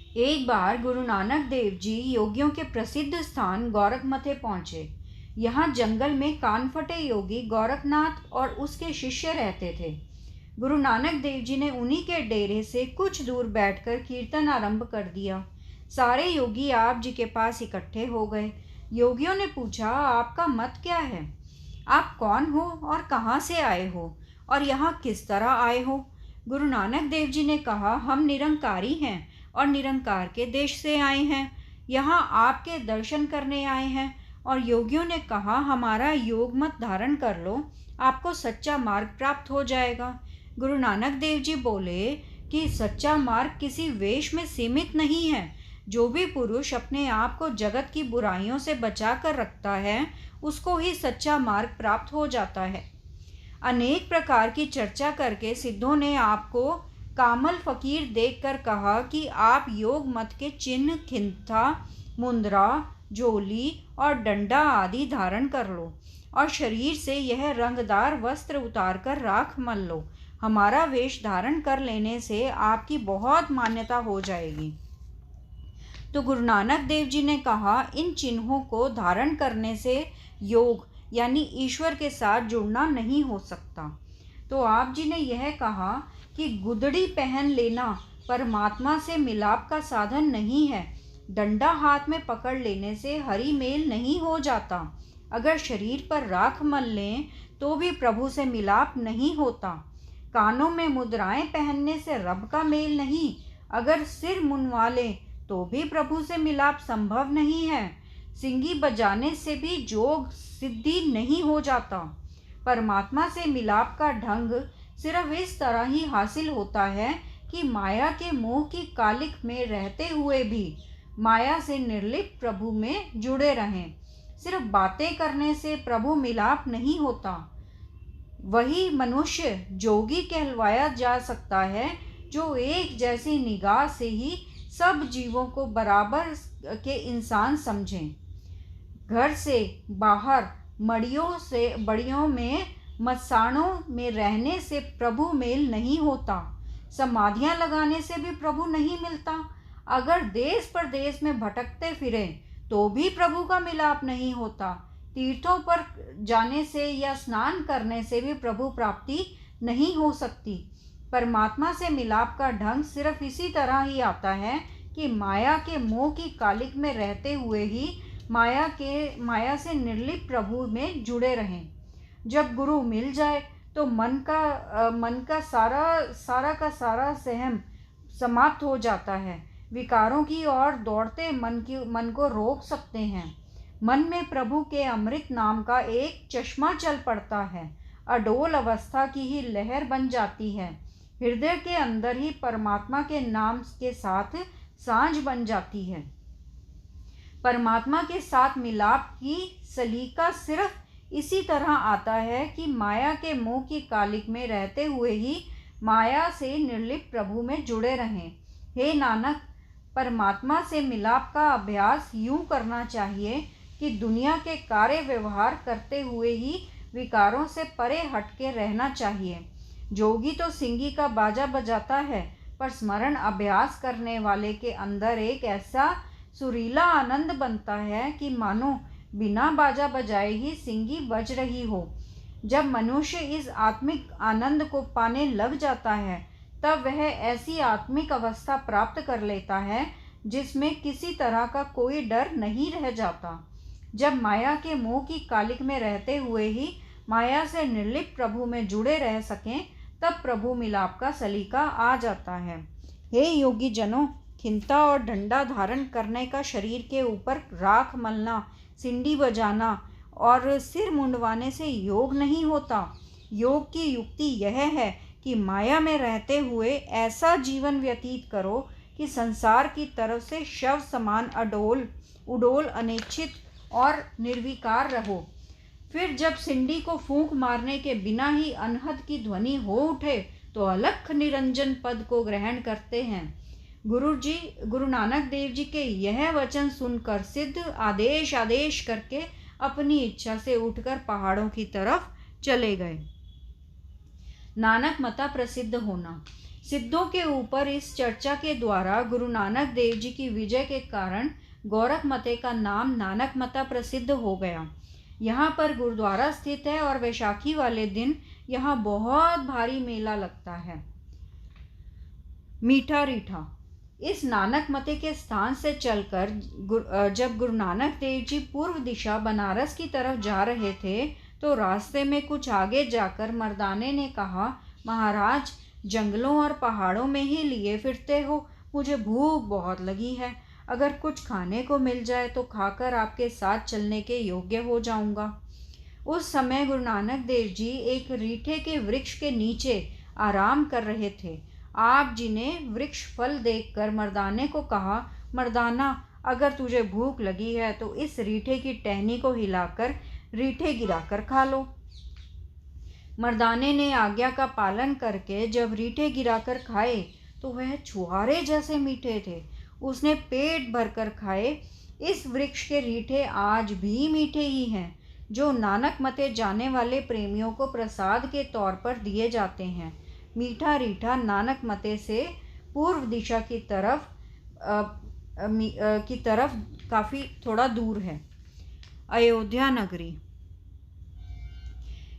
एक बार गुरु नानक देव जी योगियों के प्रसिद्ध स्थान गोरखमथे पहुँचे। यहाँ जंगल में कानफटे योगी गोरखनाथ और उसके शिष्य रहते थे। गुरु नानक देव जी ने उन्हीं के डेरे से कुछ दूर बैठकर कीर्तन आरंभ कर दिया। सारे योगी आप जी के पास इकट्ठे हो गए। योगियों ने पूछा, आपका मत क्या है? आप कौन हो और कहाँ से आए हो और यहाँ किस तरह आए हो? गुरु नानक देव जी ने कहा, हम निरंकारी हैं और निरंकार के देश से आए हैं। यहाँ आपके दर्शन करने आए हैं। और योगियों ने कहा, हमारा योग मत धारण कर लो, आपको सच्चा मार्ग प्राप्त हो जाएगा। गुरु नानक देव जी बोले कि सच्चा मार्ग किसी वेश में सीमित नहीं है। जो भी पुरुष अपने आप को जगत की बुराइयों से बचा कर रखता है, उसको ही सच्चा मार्ग प्राप्त हो जाता है। अनेक प्रकार की चर्चा करके सिद्धों ने आपको कामल फकीर देखकर कहा कि आप योग मत के चिन्ह खिंता, मुंद्रा, झोली और डंडा आदि धारण कर लो और शरीर से यह रंगदार वस्त्र उतारकर राख मल लो। हमारा वेश धारण कर लेने से आपकी बहुत मान्यता हो जाएगी। तो गुरु नानक देव जी ने कहा, इन चिन्हों को धारण करने से योग यानी ईश्वर के साथ जुड़ना नहीं हो सकता। तो आप जी ने यह कहा कि गुदड़ी पहन लेना परमात्मा से मिलाप का साधन नहीं है। डंडा हाथ में पकड़ लेने से हरि मेल नहीं हो जाता। अगर शरीर पर राख मल लें तो भी प्रभु से मिलाप नहीं होता। कानों में मुद्राएं पहनने से रब का मेल नहीं। अगर सिर मुंडवा लें तो भी प्रभु से मिलाप संभव नहीं है। सिंगी बजाने से भी जोग सिद्धि नहीं हो जाता। परमात्मा से मिलाप का ढंग सिर्फ इस तरह ही हासिल होता है कि माया के मोह की कालिक में रहते हुए भी माया से निर्लिप्त प्रभु में जुड़े रहें। सिर्फ बातें करने से प्रभु मिलाप नहीं होता। वही मनुष्य जोगी कहलवाया जा सकता है जो एक जैसी निगाह से ही सब जीवों को बराबर के इंसान समझें। घर से बाहर बड़ियों में मसाणों में रहने से प्रभु मेल नहीं होता। समाधियां लगाने से भी प्रभु नहीं मिलता। अगर देश परदेश में भटकते फिरें तो भी प्रभु का मिलाप नहीं होता। तीर्थों पर जाने से या स्नान करने से भी प्रभु प्राप्ति नहीं हो सकती। परमात्मा से मिलाप का ढंग सिर्फ इसी तरह ही आता है कि माया के मोह की कालिक में रहते हुए ही माया से निर्लिप्त प्रभु में जुड़े रहें। जब गुरु मिल जाए तो मन का सारा सहम समाप्त हो जाता है। विकारों की ओर दौड़ते मन को रोक सकते हैं। मन में प्रभु के अमृत नाम का एक चश्मा चल पड़ता है। अडोल अवस्था की ही लहर बन जाती है। हृदय के अंदर ही परमात्मा के नाम के साथ सांझ बन जाती है। परमात्मा के साथ मिलाप की सलीका सिर्फ इसी तरह आता है कि माया के मोह की कालिक में रहते हुए ही माया से निर्लिप्त प्रभु में जुड़े रहें। हे नानक, परमात्मा से मिलाप का अभ्यास यूं करना चाहिए कि दुनिया के कार्य व्यवहार करते हुए ही विकारों से परे हटके रहना चाहिए। जोगी तो सिंगी का बाजा बजाता है, पर स्मरण अभ्यास करने वाले के अंदर एक ऐसा सुरीला आनंद बनता है कि मानो बिना बाजा बजाए ही सिंगी बज रही हो। जब मनुष्य इस आत्मिक आनंद को पाने लग जाता है तब वह ऐसी आत्मिक अवस्था प्राप्त कर लेता है जिसमें किसी तरह का कोई डर नहीं रह जाता। जब माया के मोह की कालिक में रहते हुए ही माया से निर्लिप्त प्रभु में जुड़े रह सकें तब प्रभु मिलाप का सलीका आ जाता है। हे योगी जनों, खिंता और डंडा धारण करने का, शरीर के ऊपर राख मलना, सिंडी बजाना और सिर मुंडवाने से योग नहीं होता। योग की युक्ति यह है कि माया में रहते हुए ऐसा जीवन व्यतीत करो कि संसार की तरफ से शव समान उडोल अनिश्चित और निर्विकार रहो। फिर जब सिंडी को फूंक मारने के बिना ही अनहद की ध्वनि हो उठे तो अलख निरंजन पद को ग्रहण करते हैं। गुरु नानक देव जी के यह वचन सुनकर सिद्ध आदेश करके अपनी इच्छा से उठकर पहाड़ों की तरफ चले गए। नानक मता प्रसिद्ध होना। सिद्धों के ऊपर इस चर्चा के द्वारा गुरु नानक देव जी की विजय के कारण गोरखमते का नाम नानक मता प्रसिद्ध हो गया। यहाँ पर गुरुद्वारा स्थित है और वैशाखी वाले दिन यहाँ बहुत भारी मेला लगता है। मीठा रीठा। इस नानक मते के स्थान से चलकर जब गुरु नानक देव जी पूर्व दिशा बनारस की तरफ जा रहे थे तो रास्ते में कुछ आगे जाकर मर्दाने ने कहा, महाराज जंगलों और पहाड़ों में ही लिए फिरते हो, मुझे भूख बहुत लगी है, अगर कुछ खाने को मिल जाए तो खाकर आपके साथ चलने के योग्य हो जाऊंगा। उस समय गुरु नानक देव जी एक रीठे के वृक्ष के नीचे आराम कर रहे थे। आप जी ने वृक्ष फल देखकर मर्दाने को कहा, मर्दाना अगर तुझे भूख लगी है तो इस रीठे की टहनी को हिलाकर रीठे गिराकर खा लो। मर्दाने ने आज्ञा का पालन करके जब रीठे गिराकर खाए तो वह छुहारे जैसे मीठे थे। उसने पेट भरकर खाए। इस वृक्ष के रीठे आज भी मीठे ही हैं, जो नानक मते जाने वाले प्रेमियों को प्रसाद के तौर पर दिए जाते हैं। मीठा रीठा नानक मते से पूर्व दिशा की तरफ काफ़ी थोड़ा दूर है। अयोध्या नगरी।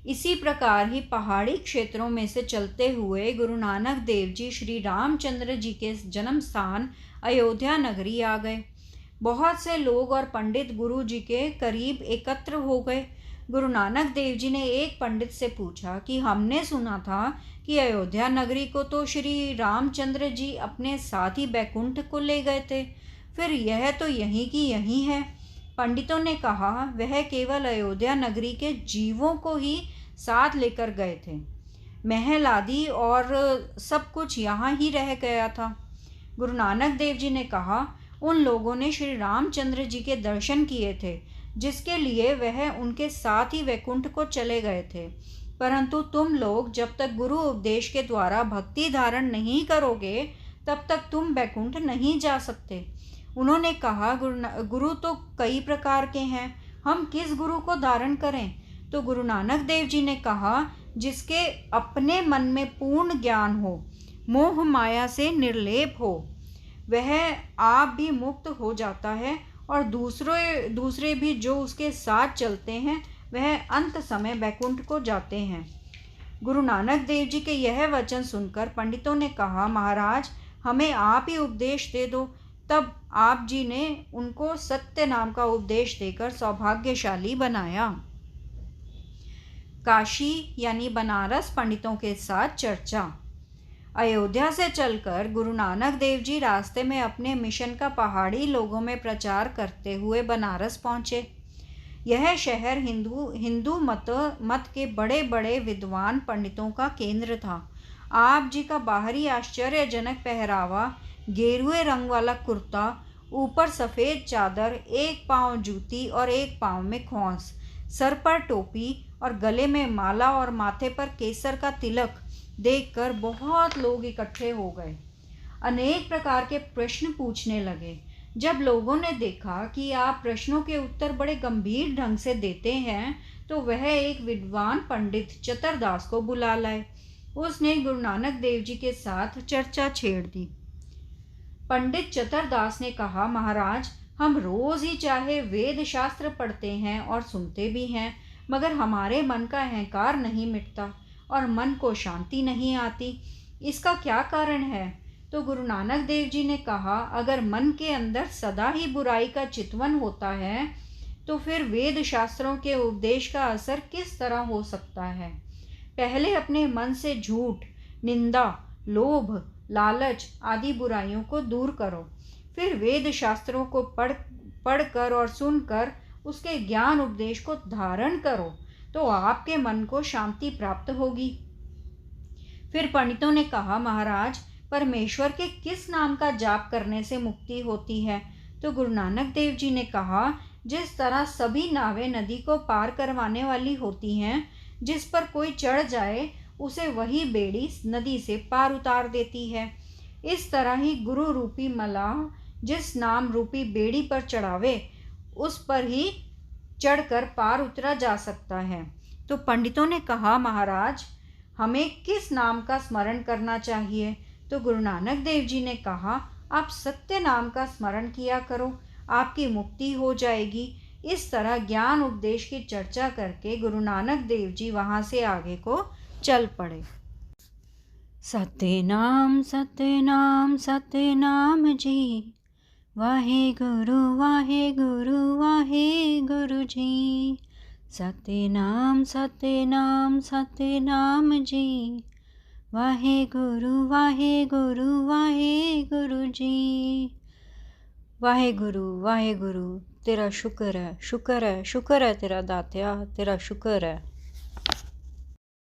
इसी प्रकार ही पहाड़ी क्षेत्रों में से चलते हुए गुरु नानक देव जी श्री रामचंद्र जी के जन्म स्थान अयोध्या नगरी आ गए। बहुत से लोग और पंडित गुरु जी के करीब एकत्र हो गए। गुरु नानक देव जी ने एक पंडित से पूछा कि हमने सुना था कि अयोध्या नगरी को तो श्री रामचंद्र जी अपने साथ ही बैकुंठ को ले गए थे, फिर यह तो यहीं की यहीं है। पंडितों ने कहा, वह केवल अयोध्या नगरी के जीवों को ही साथ लेकर गए थे, महल आदि और सब कुछ यहाँ ही रह गया था। गुरु नानक देव जी ने कहा, उन लोगों ने श्री रामचंद्र जी के दर्शन किए थे, जिसके लिए वह उनके साथ ही वैकुंठ को चले गए थे, परंतु तुम लोग जब तक गुरु उपदेश के द्वारा भक्ति धारण नहीं करोगे तब तक तुम वैकुंठ नहीं जा सकते। उन्होंने कहा, गुरु तो कई प्रकार के हैं, हम किस गुरु को धारण करें? तो गुरु नानक देव जी ने कहा, जिसके अपने मन में पूर्ण ज्ञान हो, मोह माया से निर्लेप हो, वह आप भी मुक्त हो जाता है और दूसरे भी जो उसके साथ चलते हैं वह अंत समय वैकुंठ को जाते हैं। गुरु नानक देव जी के यह वचन सुनकर पंडितों ने कहा, महाराज हमें आप ही उपदेश दे दो। तब आप जी ने उनको सत्य नाम का उपदेश देकर सौभाग्यशाली बनाया। काशी यानी बनारस पंडितों के साथ चर्चा। अयोध्या से चलकर गुरु नानक देव जी रास्ते में अपने मिशन का पहाड़ी लोगों में प्रचार करते हुए बनारस पहुँचे। यह शहर हिंदू मत के बड़े बड़े विद्वान पंडितों का केंद्र था। आप जी का बाहरी आश्चर्यजनक पहरावा, गेरुए रंग वाला कुर्ता, ऊपर सफ़ेद चादर, एक पांव जूती और एक पांव में खोंस, सर पर टोपी और गले में माला और माथे पर केसर का तिलक देखकर बहुत लोग इकट्ठे हो गए। अनेक प्रकार के प्रश्न पूछने लगे। जब लोगों ने देखा कि आप प्रश्नों के उत्तर बड़े गंभीर ढंग से देते हैं तो वह एक विद्वान पंडित चतरदास को बुला लाए। उसने गुरु नानक देव जी के साथ चर्चा छेड़ दी। पंडित चतरदास ने कहा, महाराज हम रोज ही चाहे वेद शास्त्र पढ़ते हैं और सुनते भी हैं, मगर हमारे मन का अहंकार नहीं मिटता और मन को शांति नहीं आती। इसका क्या कारण है? तो गुरु नानक देव जी ने कहा, अगर मन के अंदर सदा ही बुराई का चितवन होता है तो फिर वेद शास्त्रों के उपदेश का असर किस तरह हो सकता है? पहले अपने मन से झूठ, निंदा, लोभ, लालच आदि बुराइयों को दूर करो, फिर वेद शास्त्रों को पढ़कर और सुनकर उसके ज्ञान उपदेश को धारण करो तो आपके मन को शांति प्राप्त होगी। फिर पंडितों ने कहा, महाराज परमेश्वर के किस नाम का जाप करने से मुक्ति होती है? तो गुरु नानक देव जी ने कहा, जिस तरह सभी नावें नदी को पार करवाने वाली होती हैं, जिस पर कोई चढ़ जाए उसे वही बेड़ी नदी से पार उतार देती है, इस तरह ही गुरु रूपी मलाह जिस नाम रूपी बेड़ी पर चढ़ावे उस पर ही चढ़कर पार उतरा जा सकता है। तो पंडितों ने कहा, महाराज हमें किस नाम का स्मरण करना चाहिए? तो गुरु नानक देव जी ने कहा, आप सत्य नाम का स्मरण किया करो, आपकी मुक्ति हो जाएगी। इस तरह ज्ञान उपदेश की चर्चा करके गुरु नानक देव जी वहाँ से आगे को चल पड़े। सतनाम सतनाम सतनाम जी, वाहे गुरु जी। सतनाम सतनाम सतनाम जी, वाहे गुरु जी। वाहे गुरु तेरा शुक्र है, शुक्र है, शुक्र है तेरा दात्या, तेरा शुक्र है।